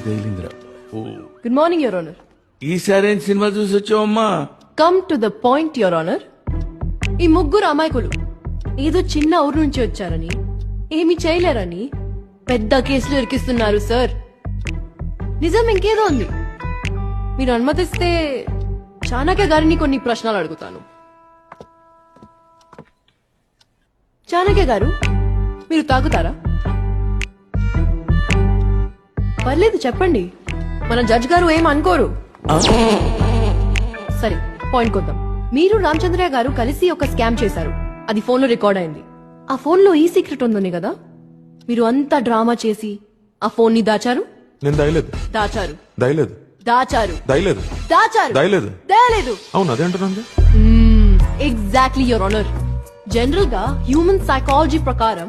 తగిలిందిరా. Oh good morning your honour. ఈసారి ఏం cinema చూసి వచ్చావమ్మా? Come to the point your honour. ఈ ముగ్గురు అమాయకులు ఏదో చిన్న ఊరు నుంచి వచ్చారని, ఏమి చేయలేరని పెద్ద కేసులు ఇరికిస్తున్నారు సార్. నిజం ఇంకేదో ఉంది. మీరు అనుమతిస్తే చాణక్య గారిని కొన్ని ప్రశ్నలు అడుగుతాను. చాణక్య గారు, మీరు తాగుతారా? పర్లేదు చెప్పండి, మన జడ్జ్ గారు ఏం అనుకోరు. సరే, పాయింట్ కొద్దాం. మీరు రామచంద్రయ్య గారు కలిసి ఒక స్కామ్ చేశారు. అది ఫోన్ లో రికార్డ్ అయింది. ఆ ఫోన్ లో ఈ సీక్రెట్ ఉందని కదా మీరు అంతా డ్రామా చేసి ఆ ఫోన్ ని దాచారు. నేను దయలేదు. దాచారు. దయలేదు. దాచారు. దయలేదు. దాచారు. దయలేదు. దయలేదు. అవును, అదే అంటున్నాను. Exactly your honour. జనరల్ గా హ్యూమన్ సైకాలజీ ప్రకారం